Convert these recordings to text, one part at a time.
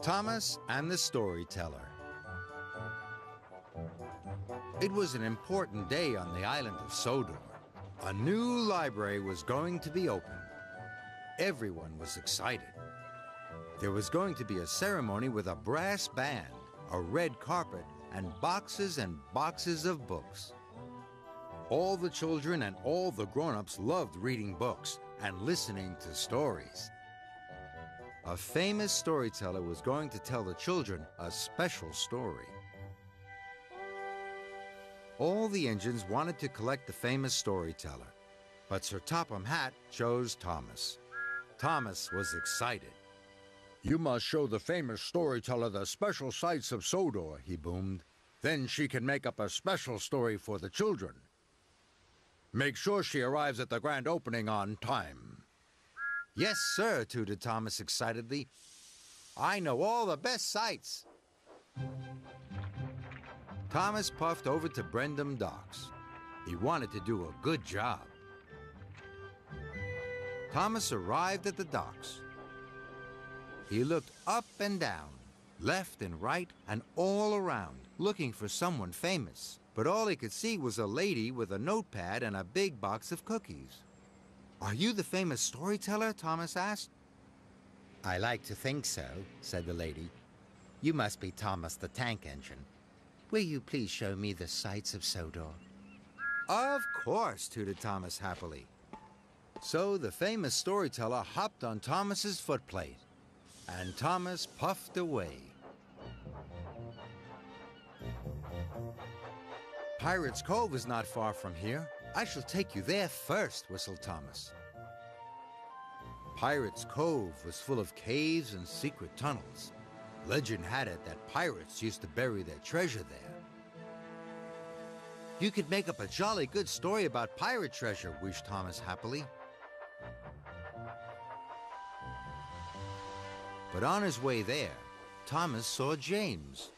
Thomas and the Storyteller. It was an important day on the island of Sodor. A new library was going to be opened. Everyone was excited. There was going to be a ceremony with a brass band, a red carpet, and boxes of books. All the children and all the grown-ups loved reading books and listening to stories. A famous storyteller was going to tell the children a special story. All the engines wanted to collect the famous storyteller, but Sir Topham Hatt chose Thomas. Thomas was excited. "You must show the famous storyteller the special sights of Sodor," he boomed. "Then she can make up a special story for the children. Make sure she arrives at the grand opening on time." "Yes, sir," tooted Thomas excitedly. "I know all the best sights." Thomas puffed over to Brendam Docks. He wanted to do a good job. Thomas arrived at the docks. He looked up and down, left and right, and all around, looking for someone famous. But all he could see was a lady with a notepad and a big box of cookies. "Are you the famous storyteller?" Thomas asked. "I like to think so," said the lady. "You must be Thomas the Tank Engine. Will you please show me the sights of Sodor?" "Of course," tooted Thomas happily. So the famous storyteller hopped on Thomas's footplate, and Thomas puffed away. "Pirate's Cove is not far from here. I shall take you there first," whistled Thomas. Pirate's Cove was full of caves and secret tunnels. Legend had it that pirates used to bury their treasure there. "You could make up a jolly good story about pirate treasure," wished Thomas happily. But on his way there, Thomas saw James.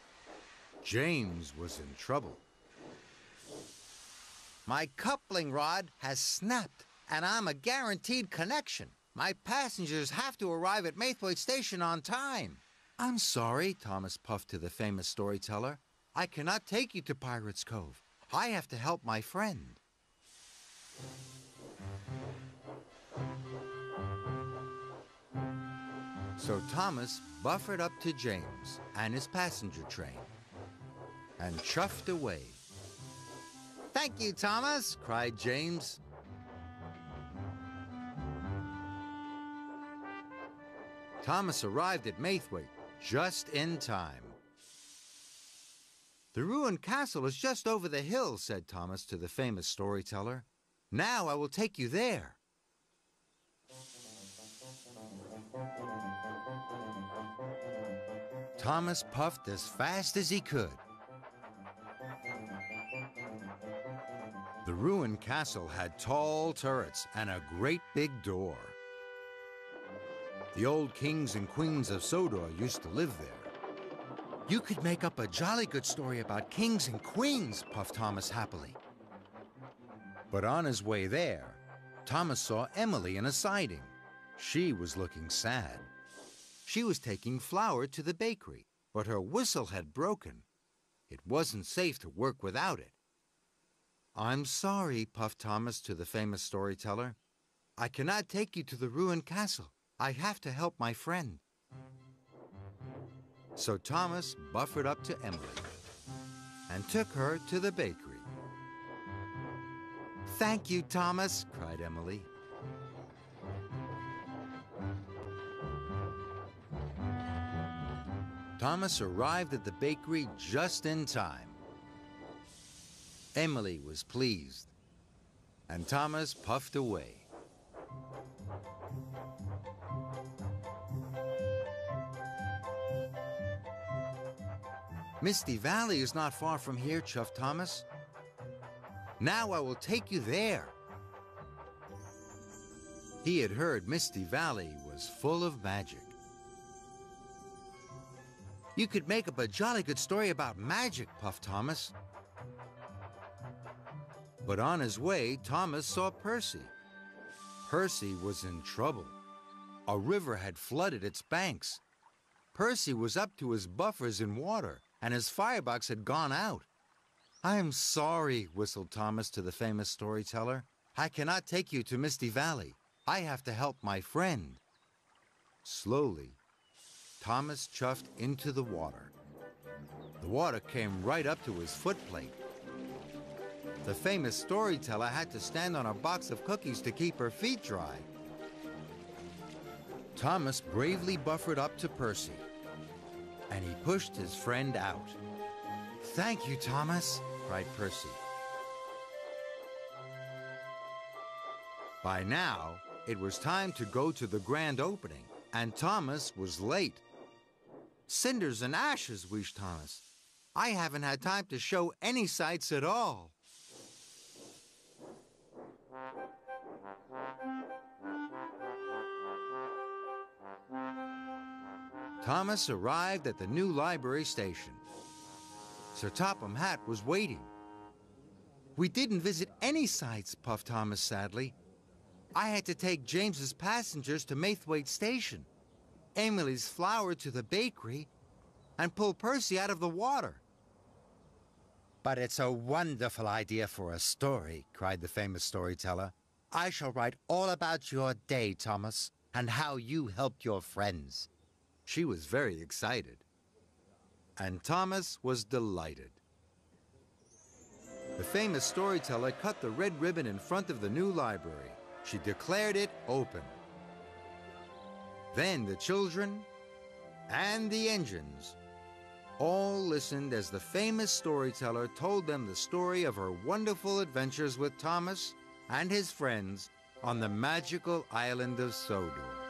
James was in trouble. "My coupling rod has snapped, and I'm a guaranteed connection. My passengers have to arrive at Maithwaite Station on time." "I'm sorry," Thomas puffed to the famous storyteller. "I cannot take you to Pirate's Cove. I have to help my friend." So Thomas buffered up to James and his passenger train and chuffed away. "Thank you, Thomas," cried James. Thomas arrived at Maithwaite just in time. "The ruined castle is just over the hill," said Thomas to the famous storyteller. "Now I will take you there." Thomas puffed as fast as he could. The ruined castle had tall turrets and a great big door. The old kings and queens of Sodor used to live there. "You could make up a jolly good story about kings and queens," puffed Thomas happily. But on his way there, Thomas saw Emily in a siding. She was looking sad. She was taking flour to the bakery, but her whistle had broken. It wasn't safe to work without it. "I'm sorry," puffed Thomas to the famous storyteller. "I cannot take you to the ruined castle. I have to help my friend." So Thomas buffered up to Emily and took her to the bakery. "Thank you, Thomas," cried Emily. Thomas arrived at the bakery just in time. Emily was pleased, and Thomas puffed away. "Misty Valley is not far from here," chuffed Thomas. "Now I will take you there." He had heard Misty Valley was full of magic. "You could make up a jolly good story about magic," puffed Thomas. But on his way, Thomas saw Percy. Percy was in trouble. A river had flooded its banks. Percy was up to his buffers in water, and his firebox had gone out. "I'm sorry," whistled Thomas to the famous storyteller. "I cannot take you to Misty Valley. I have to help my friend." Slowly, Thomas chuffed into the water. The water came right up to his footplate. The famous storyteller had to stand on a box of cookies to keep her feet dry. Thomas bravely buffered up to Percy, and he pushed his friend out. "Thank you, Thomas," cried Percy. By now, it was time to go to the grand opening, and Thomas was late. "Cinders and ashes," wheezed Thomas. "I haven't had time to show any sights at all." Thomas arrived at the new library station. Sir Topham Hatt was waiting. "We didn't visit any sights," puffed Thomas sadly. "I had to take James's passengers to Maithwaite Station, Emily's flour to the bakery, and pull Percy out of the water." "But it's a wonderful idea for a story," cried the famous storyteller. "I shall write all about your day, Thomas, and how you helped your friends." She was very excited, and Thomas was delighted. The famous storyteller cut the red ribbon in front of the new library. She declared it open. Then the children and the engines all listened as the famous storyteller told them the story of her wonderful adventures with Thomas and his friends on the magical island of Sodor.